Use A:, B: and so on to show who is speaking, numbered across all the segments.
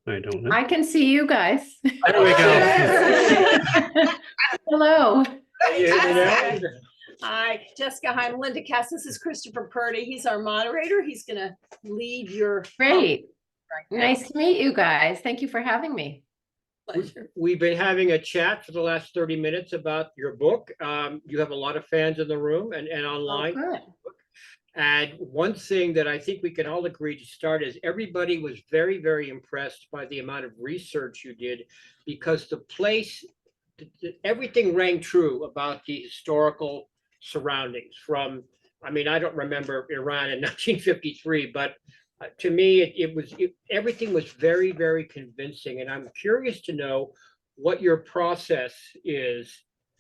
A: I don't know.
B: I can see you guys.
A: There we go.
B: Hello.
C: Hi, Jessica. Hi, I'm Linda Cass. This is Christopher Purdy. He's our moderator. He's going to lead your.
B: Great.
C: Right now.
B: Nice to meet you guys. Thank you for having me.
C: Pleasure.
D: We've been having a chat for the last 30 minutes about your book. You have a lot of fans in the room and online.
B: Oh, good.
D: And one thing that I think we can all agree to start is everybody was very, very impressed by the amount of research you did, because the place, everything rang true about the historical surroundings from, I mean, I don't remember Iran in 1953, but to me, everything was very, very convincing. And I'm curious to know what your process is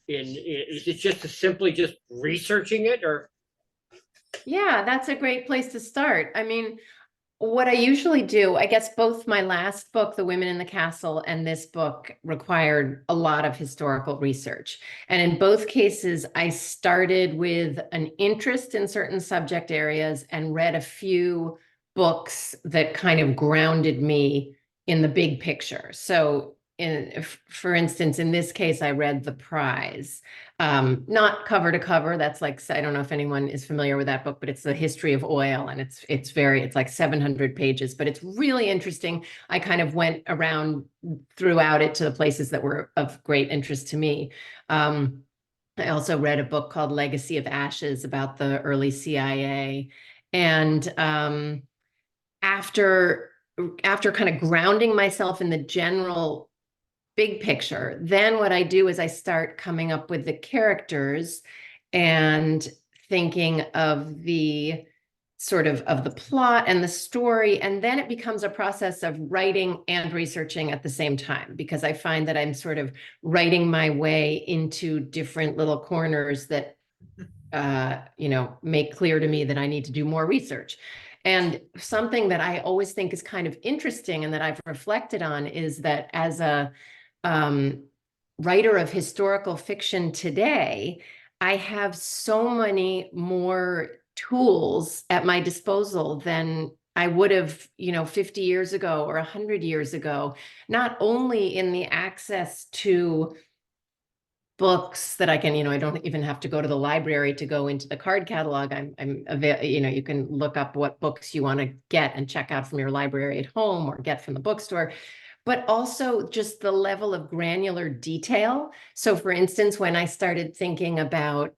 D: is it just simply just researching it, or?
B: Yeah, that's a great place to start. I mean, what I usually do, I guess both my last book, The Women in the Castle, and this book required a lot of historical research. And in both cases, I started with an interest in certain subject areas and read a few books that kind of grounded me in the big picture. So for instance, in this case, I read The Prize, not cover to cover. That's like, I don't know if anyone is familiar with that book, but it's the history of oil, and it's like 700 pages, but it's really interesting. I kind of went around throughout it to the places that were of great interest to me. I also read a book called Legacy of Ashes about the early CIA. And after kind of grounding myself in the general big picture, then what I do is I start coming up with the characters and thinking of the sort of the plot and the story. And then it becomes a process of writing and researching at the same time, because I find that I'm sort of writing my way into different little corners that make clear to me that I need to do more research. And something that I always think is kind of interesting and that I've reflected on is that as a writer of historical fiction today, I have so many more tools at my disposal than I would have, 50 years ago or 100 years ago, not only in the access to books that I can, I don't even have to go to the library to go into the card catalog. You can look up what books you want to get and check out from your library at home or get from the bookstore, but also just the level of granular detail. So for instance, when I started thinking about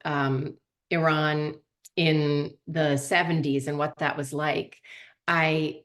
B: Iran in the 70s and what that was like, I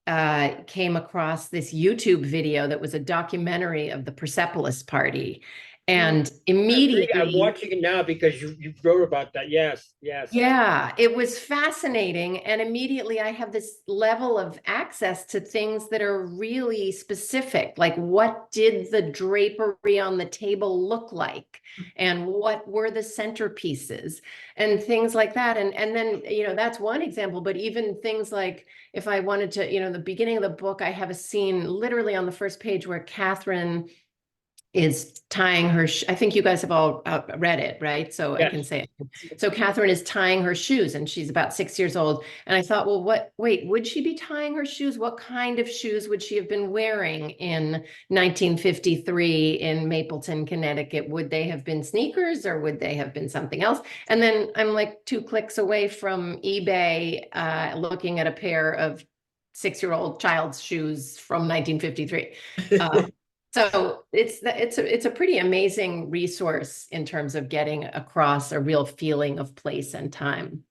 B: came across this YouTube video that was a documentary of the Persepolis Party. And immediately,
D: I'm watching it now because you wrote about that. Yes, yes.
B: Yeah, it was fascinating. And immediately I have this level of access to things that are really specific. Like, what did the drapery on the table look like? And what were the centerpieces and things like that? And then, that's one example, but even things like, if I wanted to, the beginning of the book, I have a scene literally on the first page where Catherine is tying her, I think you guys have all read it, right? So yes. I can say it. So Catherine is tying her shoes and she's about 6 years old. And I thought, well, wait, would she be tying her shoes? What kind of shoes would she have been wearing in 1953 in Mapleton, Connecticut? Would they have been sneakers or would they have been something else? And then I'm like 2 clicks away from eBay, looking at a pair of 6-year-old child's shoes from 1953. So it's a pretty amazing resource in terms of getting across a real feeling of place and time.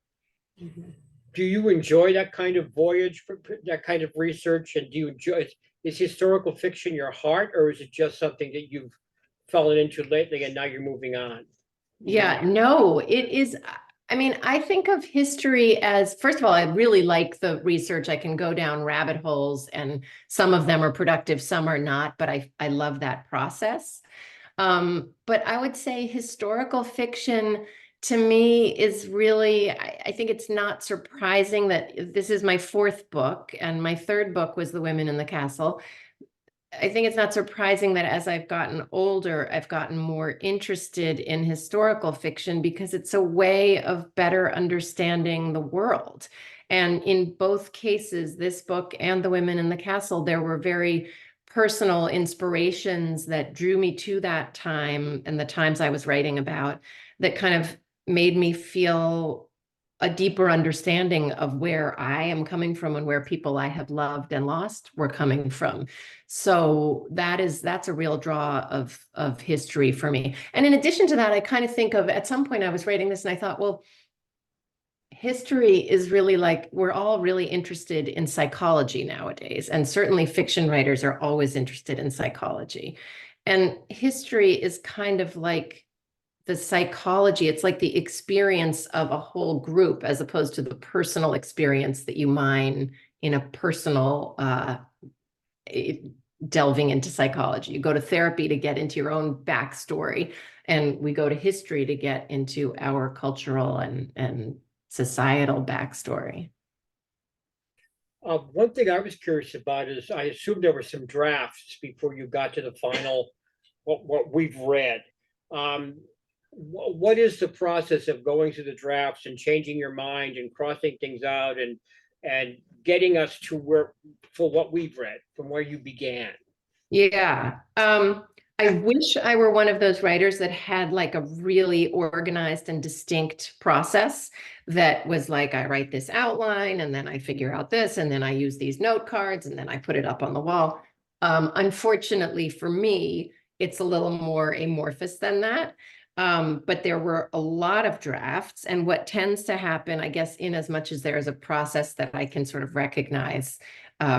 D: Do you enjoy that kind of voyage, that kind of research? And do you enjoy, is historical fiction your heart, or is it just something that you've fallen into lately and now you're moving on?
B: Yeah, no, it is. I mean, I think of history as, first of all, I really like the research. I can go down rabbit holes and some of them are productive, some are not, but I love that process. But I would say historical fiction to me is really, I think it's not surprising that this is my 4th book and my 3rd book was The Women in the Castle. I think it's not surprising that as I've gotten older, I've gotten more interested in historical fiction because it's a way of better understanding the world. And in both cases, this book and The Women in the Castle, there were very personal inspirations that drew me to that time and the times I was writing about that kind of made me feel a deeper understanding of where I am coming from and where people I have loved and lost were coming from. So that's a real draw of history for me. And in addition to that, I kind of think of, at some point I was writing this and I thought, well, history is really like, we're all really interested in psychology nowadays. And certainly fiction writers are always interested in psychology. And history is kind of like the psychology. It's like the experience of a whole group as opposed to the personal experience that you mine in a personal delving into psychology. You go to therapy to get into your own backstory, and we go to history to get into our cultural and societal backstory.
D: One thing I was curious about is I assume there were some drafts before you got to the final, what we've read. What is the process of going through the drafts and changing your mind and crossing things out and getting us to where, for what we've read, from where you began?
B: Yeah. I wish I were one of those writers that had like a really organized and distinct process that was like, I write this outline and then I figure out this and then I use these note cards and then I put it up on the wall. Unfortunately for me, it's a little more amorphous than that. But there were a lot of drafts, and what tends to happen, I guess, in as much as there is a process that I can sort of recognize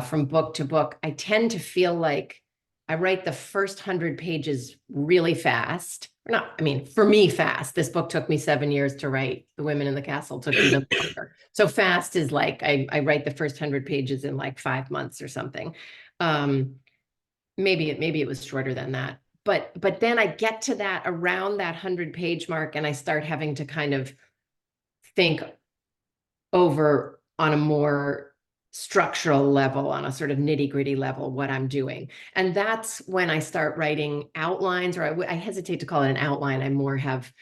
B: from book to book, I tend to feel like I write the first 100 pages really fast. Not, I mean, for me, fast. This book took me 7 years to write. The Women in the Castle took even longer. So fast is like I write the first 100 pages in like 5 months or something. Maybe it was shorter than that. But then I get to that around that 100-page mark, and I start having to kind of think over on a more structural level, on a sort of nitty-gritty level, what I'm doing. And that's when I start writing outlines, or I hesitate to call it an outline. I more have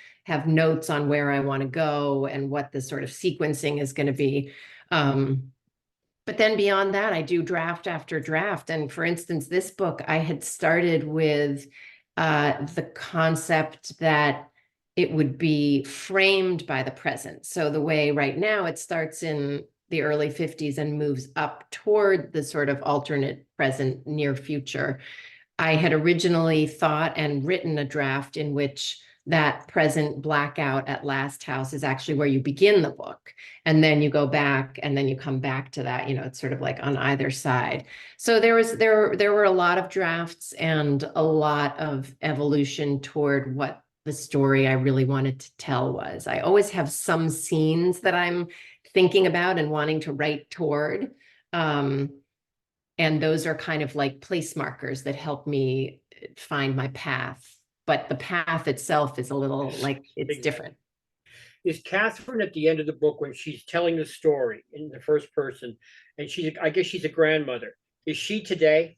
B: notes on where I want to go and what the sort of sequencing is going to be. But then beyond that, I do draft after draft. And for instance, this book, I had started with the concept that it would be framed by the present. So the way right now it starts in the early 50s and moves up toward the sort of alternate present near future. I had originally thought and written a draft in which that present blackout at Last House is actually where you begin the book. And then you go back and then you come back to that, it's sort of like on either side. So there were a lot of drafts and a lot of evolution toward what the story I really wanted to tell was. I always have some scenes that I'm thinking about and wanting to write toward. And those are kind of like place markers that help me find my path. But the path itself is a little like it's different.
D: Is Catherine at the end of the book, when she's telling the story in the first person, and I guess she's a grandmother, is she today?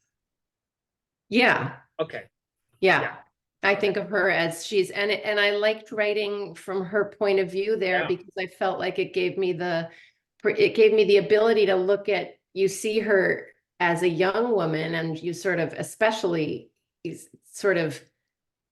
B: Yeah.
D: Okay.
B: Yeah. I think of her as and I liked writing from her point of view there because I felt like it gave me the ability to look at, you see her as a young woman, and you sort of, especially sort of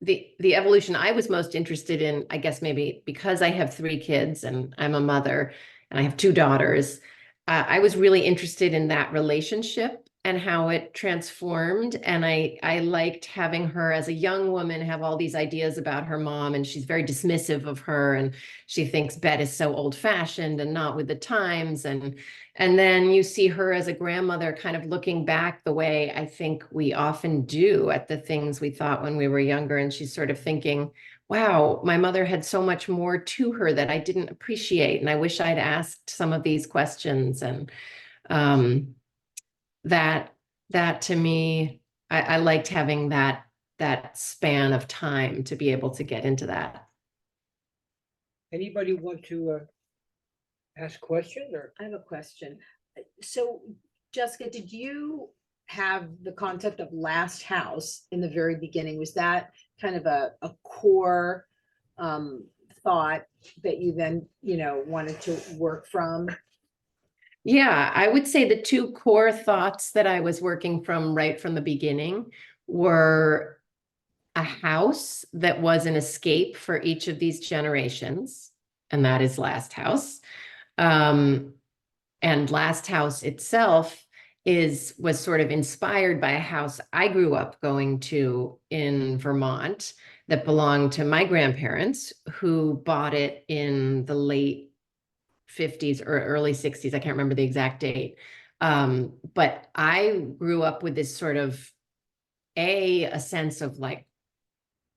B: the evolution I was most interested in, I guess maybe because I have 3 kids and I'm a mother and I have 2 daughters, I was really interested in that relationship and how it transformed. And I liked having her as a young woman have all these ideas about her mom, and she's very dismissive of her, and she thinks Bet is so old-fashioned and not with the times. And then you see her as a grandmother kind of looking back the way I think we often do at the things we thought when we were younger. And she's sort of thinking, wow, my mother had so much more to her that I didn't appreciate. And I wish I'd asked some of these questions. And that to me, I liked having that span of time to be able to get into that.
D: Anybody want to ask a question? Or
C: I have a question. So, Jessica, did you have the concept of Last House in the very beginning? Was that kind of a core thought that you then, wanted to work from?
B: Yeah, I would say the two core thoughts that I was working from right from the beginning were a house that was an escape for each of these generations, and that is Last House. Um, and Last House itself was sort of inspired by a house I grew up going to in Vermont that belonged to my grandparents, who bought it in the late 50s or early 60s. I can't remember the exact date. But I grew up with this sort of a sense of like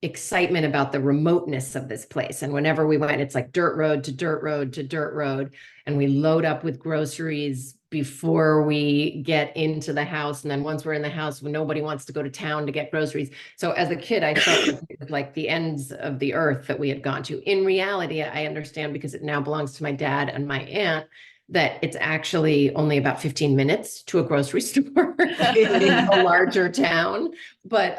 B: excitement about the remoteness of this place. And whenever we went, it's like dirt road to dirt road to dirt road. And we load up with groceries before we get into the house. And then once we're in the house, when nobody wants to go to town to get groceries. So as a kid, I felt it was like the ends of the earth that we had gone to. In reality, I understand, because it now belongs to my dad and my aunt, that it's actually only about 15 minutes to a grocery store in a larger town. But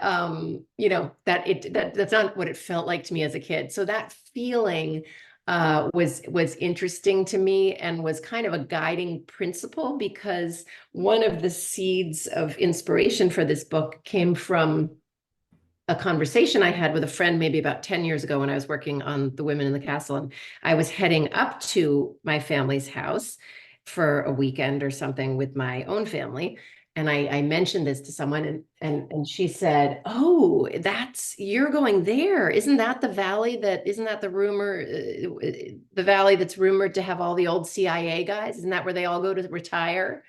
B: you know, that's not what it felt like to me as a kid. So that feeling was interesting to me and was kind of a guiding principle, because one of the seeds of inspiration for this book came from a conversation I had with a friend maybe about 10 years ago when I was working on The Women in the Castle. And I was heading up to my family's house for a weekend or something with my own family. And I mentioned this to someone, and she said, "Oh, you're going there. Isn't that the valley isn't that the the valley that's rumored to have all the old CIA guys? Isn't that where they all go to retire?"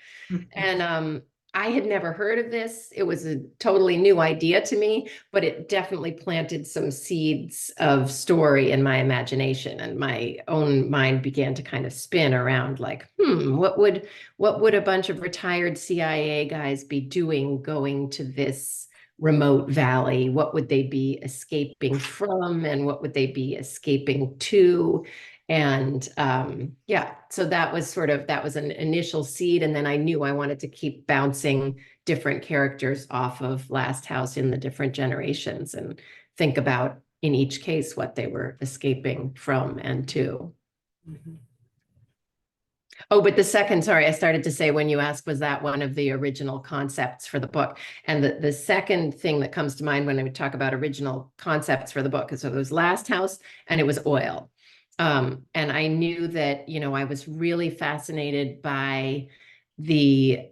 B: And I had never heard of this. It was a totally new idea to me, but it definitely planted some seeds of story in my imagination, and my own mind began to kind of spin around like, what would a bunch of retired CIA guys be doing going to this remote valley? What would they be escaping from, and what would they be escaping to? And yeah, so that was an initial seed. And then I knew I wanted to keep bouncing different characters off of Last House in the different generations, and think about in each case what they were escaping from and to.
C: Mhm.
B: Oh, but sorry, I started to say, when you asked, was that one of the original concepts for the book? And the second thing that comes to mind when I would talk about original concepts for the book is, so there was Last House and it was oil. And I knew that, you know, I was really fascinated by the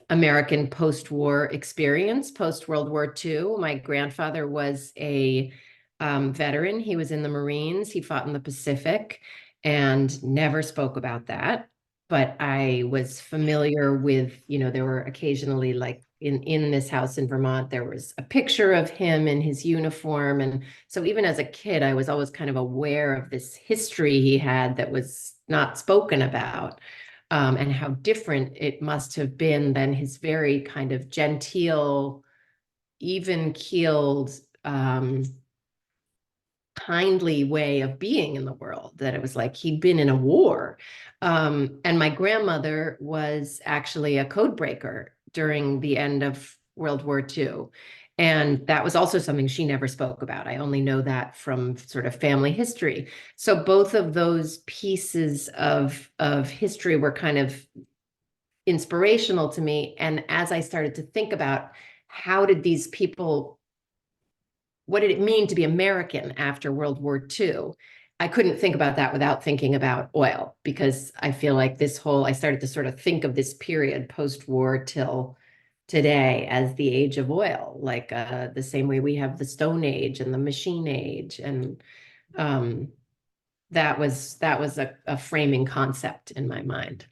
B: American post-war experience, post-World War II. My grandfather was a veteran. He was in the Marines. He fought in the Pacific and never spoke about that. But I was familiar with, you know, there were occasionally, like in this house in Vermont, there was a picture of him in his uniform. And so even as a kid, I was always kind of aware of this history he had that was not spoken about. And how different it must have been than his very kind of genteel, even-keeled, kindly way of being in the world, that it was like he'd been in a war. And my grandmother was actually a code breaker during the end of World War II. And that was also something she never spoke about. I only know that from sort of family history. So both of those pieces of history were kind of inspirational to me. And as I started to think about how did these people, what did it mean to be American after World War II? I couldn't think about that without thinking about oil, because I feel like I started to sort of think of this period post-war till today as the age of oil, like the same way we have the Stone Age and the Machine Age. And that was a framing concept in my mind.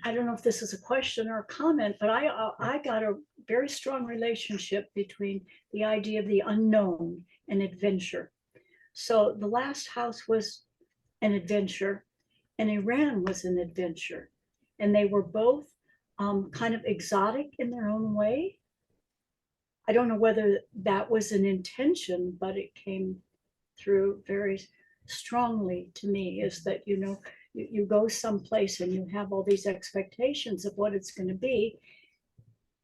E: I don't know if this is a question or a comment, but I got a very strong relationship between the idea of the unknown and adventure. So the Last House was an adventure, and Iran was an adventure, and they were both kind of exotic in their own way. I don't know whether that was an intention, but it came through very strongly to me, is that, you know, you go someplace and you have all these expectations of what it's going to be,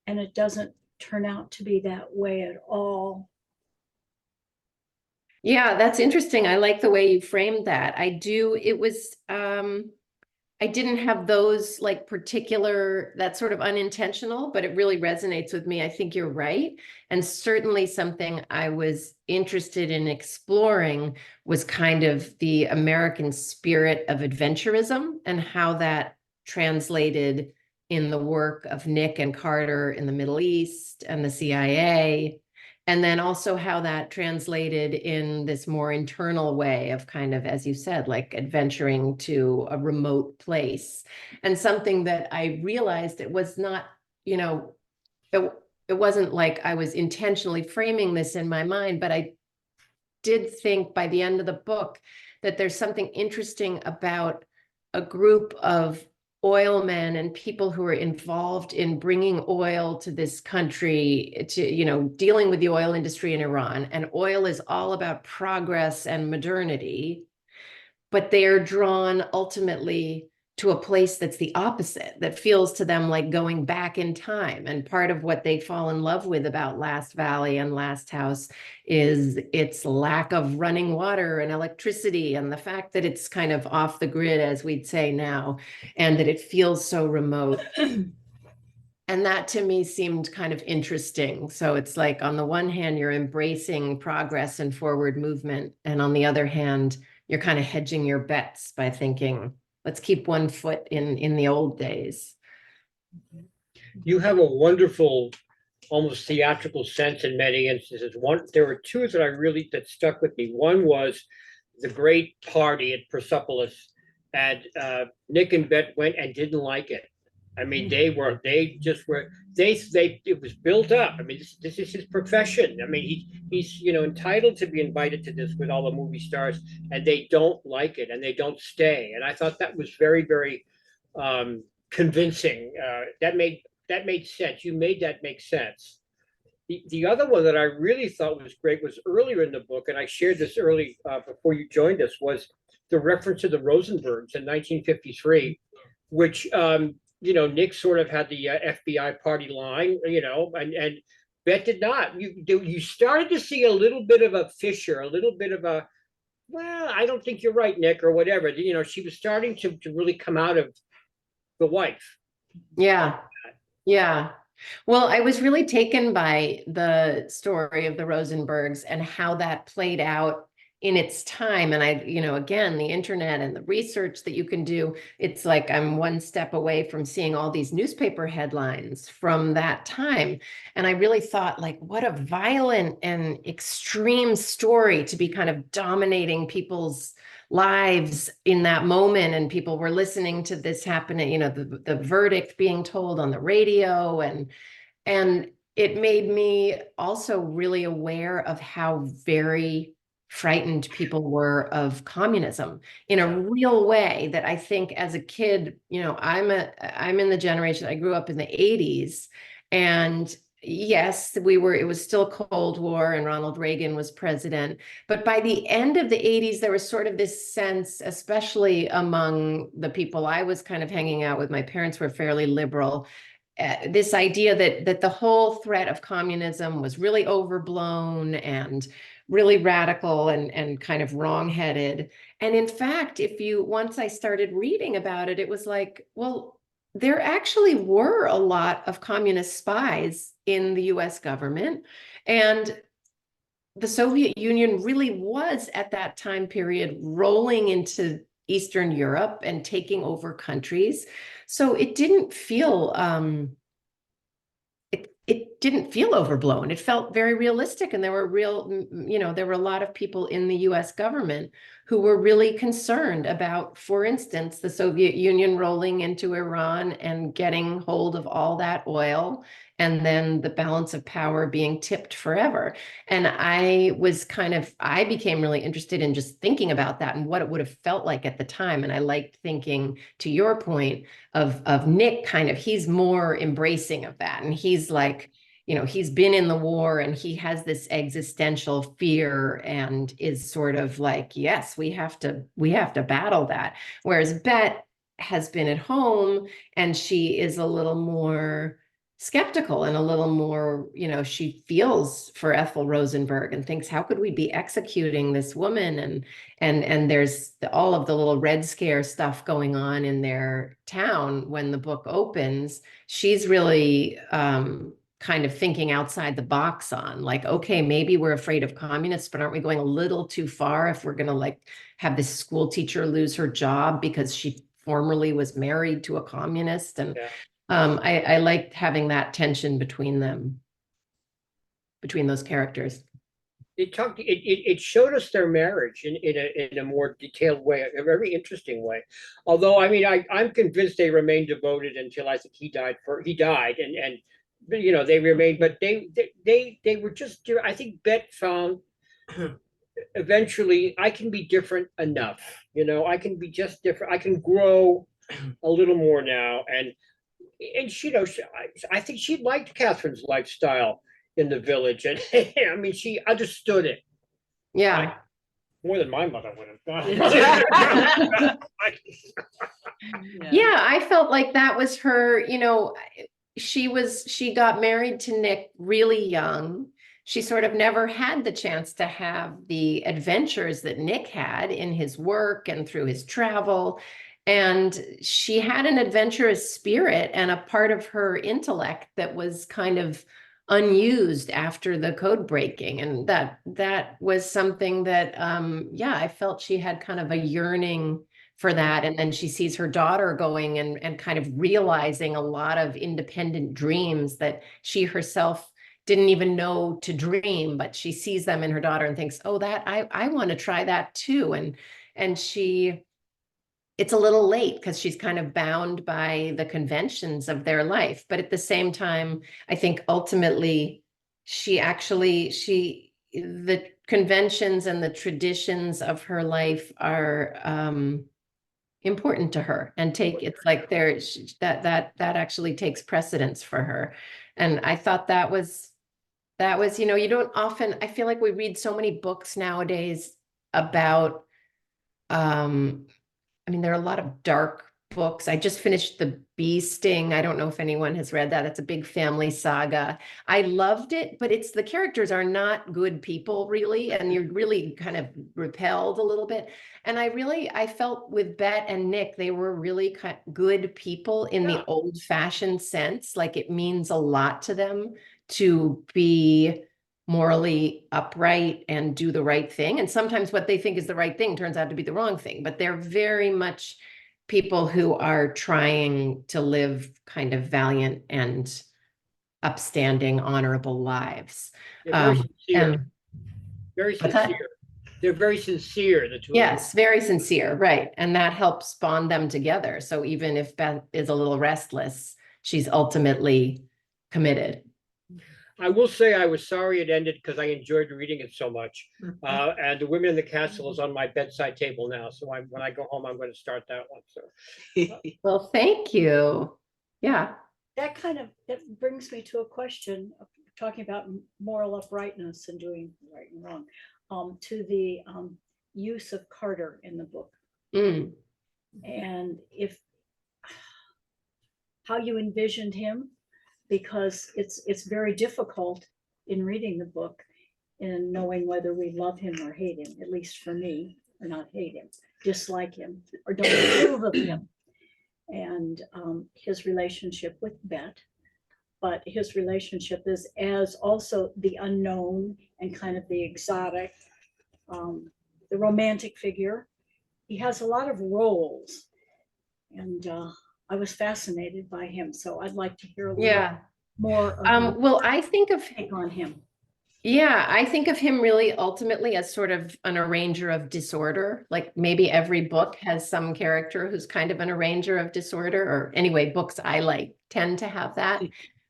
E: and it doesn't turn out to be that way at all.
B: Yeah, that's interesting. I like the way you framed that. I do, it was, I didn't have those like particular, that's sort of unintentional, but it really resonates with me. I think you're right. And certainly something I was interested in exploring was kind of the American spirit of adventurism and how that translated in the work of Nick and Carter in the Middle East and the CIA. And then also how that translated in this more internal way of kind of, as you said, like adventuring to a remote place. And something that I realized it was not, you know, it, it wasn't like I was intentionally framing this in my mind, but I did think by the end of the book that there's something interesting about a group of oil men and people who are involved in bringing oil to this country to, you know, dealing with the oil industry in Iran. And oil is all about progress and modernity, but they are drawn ultimately to a place that's the opposite, that feels to them like going back in time. And part of what they fall in love with about Last Valley and Last House is its lack of running water and electricity, and the fact that it's kind of off the grid, as we'd say now, and that it feels so remote. And that to me seemed kind of interesting. So it's like, on the one hand, you're embracing progress and forward movement. And on the other hand, you're kind of hedging your bets by thinking, let's keep one foot in the old days.
D: You have a wonderful, almost theatrical sense in many instances. There were two that stuck with me. One was the great party at Persepolis, and Nick and Bet went and didn't like it. I mean, they it was built up. I mean, this is his profession. I mean, he's entitled to be invited to this with all the movie stars, and they don't like it and they don't stay. And I thought that was very, very convincing. That made sense. You made that make sense. The other one that I really thought was great was earlier in the book, and I shared this early before you joined us, was the reference to the Rosenbergs in 1953, which Nick sort of had the FBI party line, and Bet did not. You started to see a little bit of a fissure, a little bit of a, well, I don't think you're right, Nick, or whatever. She was starting to really come out of the wife.
B: Yeah. Yeah. Well, I was really taken by the story of the Rosenbergs and how that played out in its time. And again, the internet and the research that you can do, it's like I'm one step away from seeing all these newspaper headlines from that time. And I really thought, like, what a violent and extreme story to be kind of dominating people's lives in that moment, and people were listening to this happening, the verdict being told on the radio, and it made me also really aware of how very frightened people were of communism in a real way. That I think as a kid, I'm in the generation, I grew up in the 80s, and yes, it was still Cold War and Ronald Reagan was president. But by the end of the 80s, there was sort of this sense, especially among the people I was kind of hanging out with, my parents were fairly liberal, this idea that the whole threat of communism was really overblown and really radical and kind of wrongheaded. And in fact, once I started reading about it, it was like, well, there actually were a lot of communist spies in the US government. And the Soviet Union really was at that time period rolling into Eastern Europe and taking over countries. So it didn't feel it didn't feel overblown. It felt very realistic. And there were there were a lot of people in the US government who were really concerned about, for instance, the Soviet Union rolling into Iran and getting hold of all that oil, and then the balance of power being tipped forever. And I became really interested in just thinking about that and what it would have felt like at the time. And I liked thinking, to your point, of Nick, kind of, he's more embracing of that. And he's like, he's been in the war and he has this existential fear and is sort of like, yes, we have to battle that. Whereas Bet has been at home and she is a little more skeptical and a little more, she feels for Ethel Rosenberg and thinks, how could we be executing this woman? And there's all of the little Red Scare stuff going on in their town when the book opens. She's really kind of thinking outside the box on like, okay, maybe we're afraid of communists, but aren't we going a little too far if we're going to like have this school teacher lose her job because she formerly was married to a communist? And
D: Yeah.
B: I liked having that tension between them, between those characters.
D: It showed us their marriage in a more detailed way, a very interesting way. Although, I mean, I'm convinced they remained devoted until I think he died, and they remained, but they were just, I think Bet found eventually I can be different enough, I can be just different. I can grow a little more now, and I think she liked Catherine's lifestyle in the village, and I mean, she understood it
B: Yeah.
D: more than my mother would have.
B: Yeah, I felt like that was her, she got married to Nick really young. She sort of never had the chance to have the adventures that Nick had in his work and through his travel. And she had an adventurous spirit and a part of her intellect that was kind of unused after the code breaking. And that was something that, I felt she had kind of a yearning for that. And then she sees her daughter going and kind of realizing a lot of independent dreams that she herself didn't even know to dream, but she sees them in her daughter and thinks, oh, that I want to try that too. And it's a little late because she's kind of bound by the conventions of their life. But at the same time, I think ultimately the conventions and the traditions of her life are important to her and it's like that actually takes precedence for her. And I thought that was, you don't often, I feel like we read so many books nowadays about, I mean, there are a lot of dark books. I just finished The Bee Sting. I don't know if anyone has read that. It's a big family saga. I loved it, but the characters are not good people really, and you're really kind of repelled a little bit. And I felt with Bet and Nick, they were really good people in the old-fashioned sense. Like it means a lot to them to be morally upright and do the right thing. And sometimes what they think is the right thing turns out to be the wrong thing, but they're very much people who are trying to live kind of valiant and upstanding, honorable lives.
D: They're very sincere.
B: And
D: Very
B: what's that?
D: sincere. They're very sincere, the two of them.
B: Yes, very sincere, right. And that helps bond them together. So even if Beth is a little restless, she's ultimately committed.
D: I will say I was sorry it ended because I enjoyed reading it so much. And The Women in the Castle is on my bedside table now. So when I go home, I'm going to start that one. So
B: Well, thank you. Yeah.
E: That brings me to a question of talking about moral uprightness and doing right and wrong, to the use of Carter in the book.
B: Mm.
E: And how you envisioned him, because it's very difficult in reading the book and knowing whether we love him or hate him, at least for me, or not hate him, dislike him, or don't approve of him. And his relationship with Bet, but his relationship is as also the unknown and kind of the exotic, the romantic figure. He has a lot of roles, and I was fascinated by him. So I'd like to hear a little more of
B: well, I think of
E: take on him.
B: Yeah, I think of him really ultimately as sort of an arranger of disorder. Like maybe every book has some character who's kind of an arranger of disorder, or anyway, books I like tend to have that.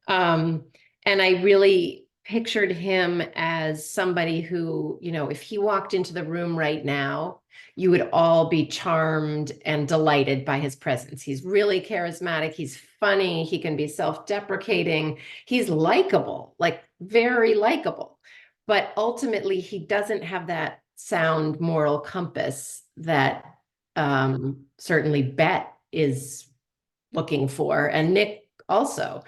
B: And I really pictured him as somebody who, if he walked into the room right now, you would all be charmed and delighted by his presence. He's really charismatic. He's funny. He can be self-deprecating. He's likable, like very likable. But ultimately, he doesn't have that sound moral compass that certainly Bet is looking for. And Nick also.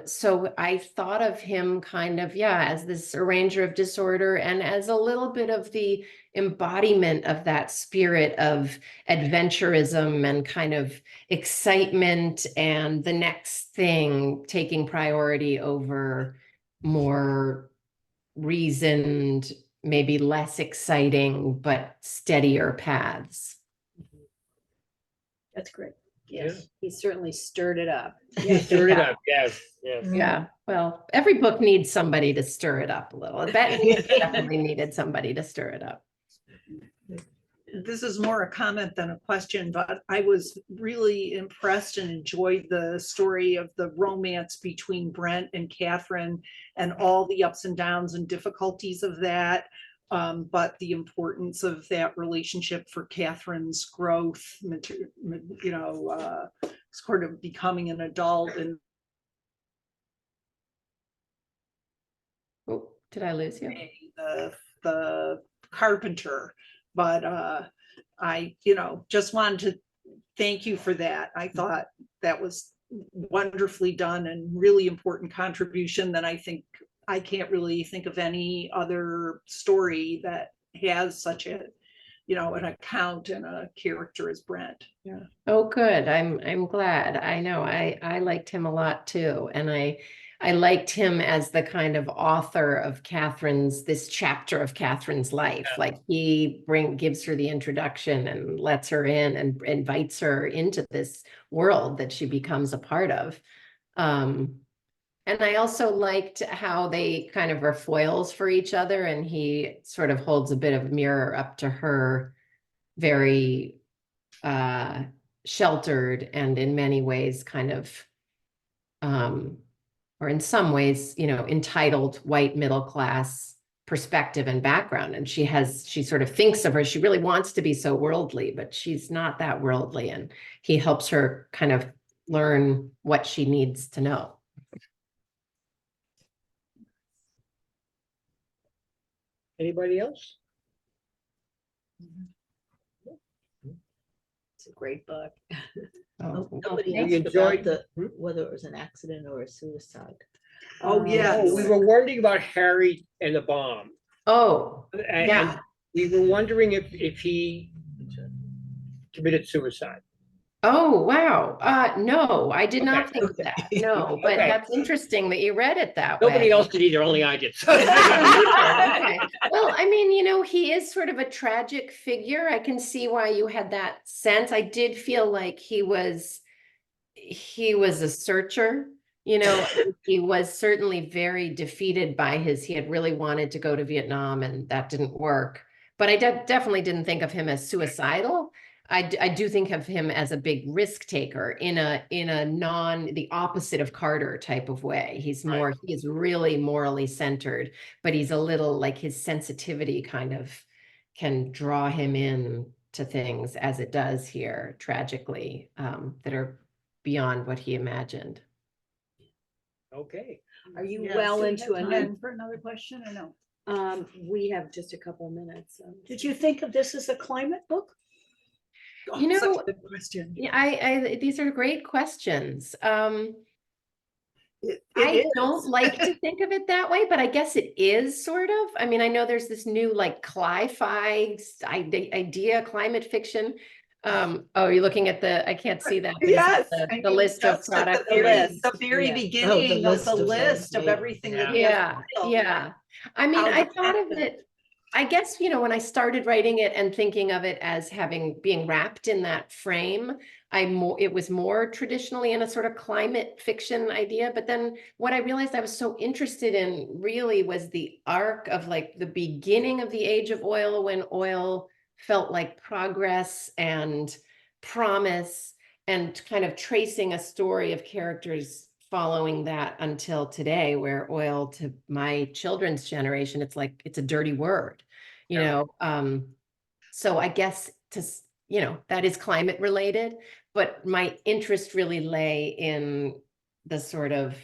B: So I thought of him kind of, yeah, as this arranger of disorder and as a little bit of the embodiment of that spirit of adventurism and kind of excitement and the next thing taking priority over more reasoned, maybe less exciting, but steadier paths.
E: That's great.
C: Yes, he certainly stirred it up.
D: You stirred it up, yes, yes.
B: Yeah, well, every book needs somebody to stir it up a little. That definitely needed somebody to stir it up.
F: This is more a comment than a question, but I was really impressed and enjoyed the story of the romance between Brent and Catherine and all the ups and downs and difficulties of that. But the importance of that relationship for Catherine's growth, you know, sort of becoming an adult. And
B: Oh, did I lose you?
F: the carpenter. But I, you know, just wanted to thank you for that. I thought that was wonderfully done and really important contribution that I think I can't really think of any other story that has such a, you know, an account and a character as Brent. Yeah.
B: Oh, good. I'm glad. I know I liked him a lot too. And I liked him as the kind of author of this chapter of Catherine's life. Like he gives her the introduction and lets her in and invites her into this world that she becomes a part of. And I also liked how they kind of are foils for each other, and he sort of holds a bit of a mirror up to her, very sheltered and in many ways kind of or in some ways, you know, entitled white middle class perspective and background. And she sort of thinks of her, she really wants to be so worldly, but she's not that worldly. And he helps her kind of learn what she needs to know.
D: Anybody else?
C: It's a great book.
B: Oh, well,
G: Nobody
B: thank
D: you.
G: asked
D: Enjoyed-
G: about whether it was an accident or a suicide.
F: Oh, yes.
D: Oh, we were wondering about Harry and the bomb.
B: Oh,
D: And
B: yeah.
D: we were wondering if he committed suicide.
B: Oh, wow. No, I did not think
G: Okay.
B: that. No, but
D: Okay.
B: that's interesting that you read it that
D: Nobody
B: way.
D: else did either, only I did.
B: Okay. Well, I mean, you know, he is sort of a tragic figure. I can see why you had that sense. I did feel like he was a searcher, you know, he was certainly very defeated by he had really wanted to go to Vietnam and that didn't work. But I definitely didn't think of him as suicidal. I do think of him as a big risk taker in a the opposite of Carter type of way. He is really morally centered, but he's a little like his sensitivity kind of can draw him in to things as it does here, tragically, that are beyond what he imagined.
D: Okay.
C: Are you
F: Yes.
C: well
E: Do we
C: into
E: have
C: a
E: time
C: new?
E: for another question or no?
C: We have just a couple of minutes.
E: Did you think of this as a climate book?
B: You know,
F: Such a good question.
B: Yeah, these are great questions.
F: It
B: I
F: is.
B: don't like to think of it that way, but I guess it is sort of. I mean, I know there's this new like cli-fi idea, climate fiction. Oh, you're looking at I can't see that. But is
F: Yes.
B: it
F: I
B: the
F: mean,
B: list of
F: just at
B: products.
F: The
C: list.
F: very
B: Yeah.
F: beginning of
G: list
F: the
G: of
F: list
G: things,
F: of
G: yeah.
F: everything that he
B: Yeah,
F: has. filmed.
B: yeah. I mean,
F: How
B: I
F: the
B: thought of
F: happened.
B: it, I guess, you know, when I started writing it and thinking of it as being wrapped in that frame, it was more traditionally in a sort of climate fiction idea. But then what I realized I was so interested in really was the arc of like the beginning of the age of oil, when oil felt like progress and promise, and kind of tracing a story of characters following that until today, where oil, to my children's generation, it's a dirty word, you know. So I guess you know, that is climate related, but my interest really lay in the sort of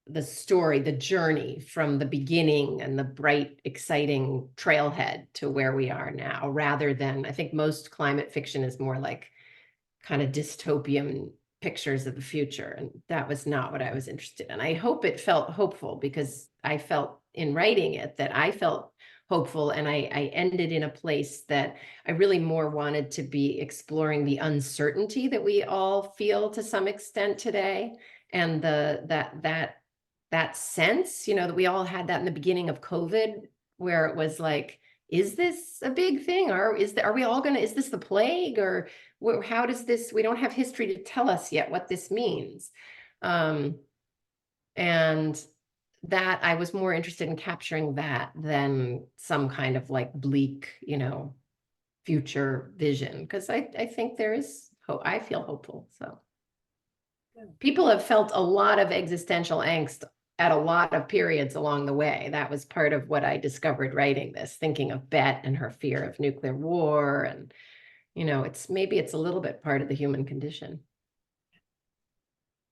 B: the story, the journey from the beginning and the bright, exciting trailhead to where we are now, rather than, I think most climate fiction is more like kind of dystopian pictures of the future. And that was not what I was interested in. I hope it felt hopeful because I felt in writing it that I felt hopeful, and I ended in a place that I really more wanted to be exploring the uncertainty that we all feel to some extent today, and that sense, you know, that we all had that in the beginning of COVID, where it was like, is this a big thing, or are we all gonna, is this the plague, or how does this, we don't have history to tell us yet what this means. And that I was more interested in capturing that than some kind of like bleak, you know, future vision, because I think there is hope. I feel hopeful. So people have felt a lot of existential angst at a lot of periods along the way. That was part of what I discovered writing this, thinking of Bet and her fear of nuclear war. And, you know, maybe it's a little bit part of the human condition.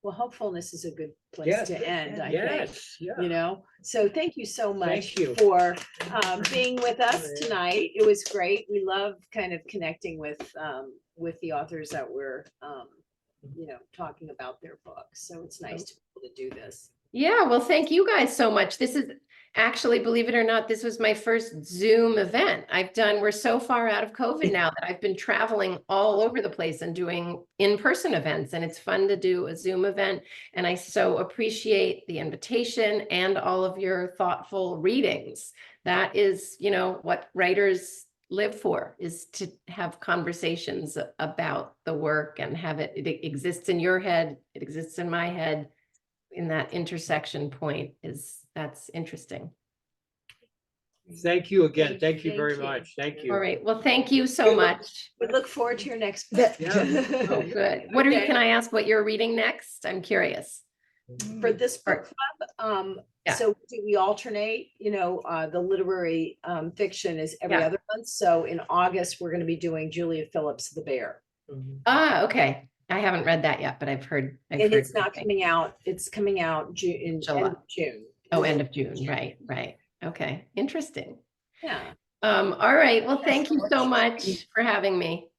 C: Well, hopefulness is a good place
D: Yes,
C: to end, I think,
D: yes, yeah.
C: you know? So thank you so much
D: Thank you.
C: for being with us tonight. It was great. We love kind of connecting with the authors that we're, you know, talking about their books. So it's nice to be able to do this.
B: Yeah, well, thank you guys so much. This is actually, believe it or not, this was my first Zoom event we're so far out of COVID now that I've been traveling all over the place and doing in-person events, and it's fun to do a Zoom event. And I so appreciate the invitation and all of your thoughtful readings. That is, you know, what writers live for, is to have conversations about the work and have it exists in your head, it exists in my head. In that intersection point that's interesting.
D: Thank you again. Thank you
C: Thank
D: very
C: you.
D: much. Thank you.
B: All right. Well, thank you so much.
C: We look forward to your next book.
B: Oh, good. What
C: Okay.
B: can I ask what you're reading next? I'm curious.
C: For this book club,
B: Yeah.
C: so do we alternate, you know, the literary fiction is every
B: Yeah.
C: other month. So in August, we're going to be doing Julia Phillips' The Bear.
B: Ah, okay. I haven't read that yet, but I've heard.
C: And it's not coming out, it's coming out in
B: July.
C: end of June.
B: Oh, end of June. Right. Okay. Interesting.
C: Yeah.
B: All right. Well, thank you so much for having me.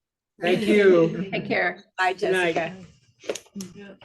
D: Thank you.
B: Take care.
C: Bye,
D: Good night.
C: Jessica.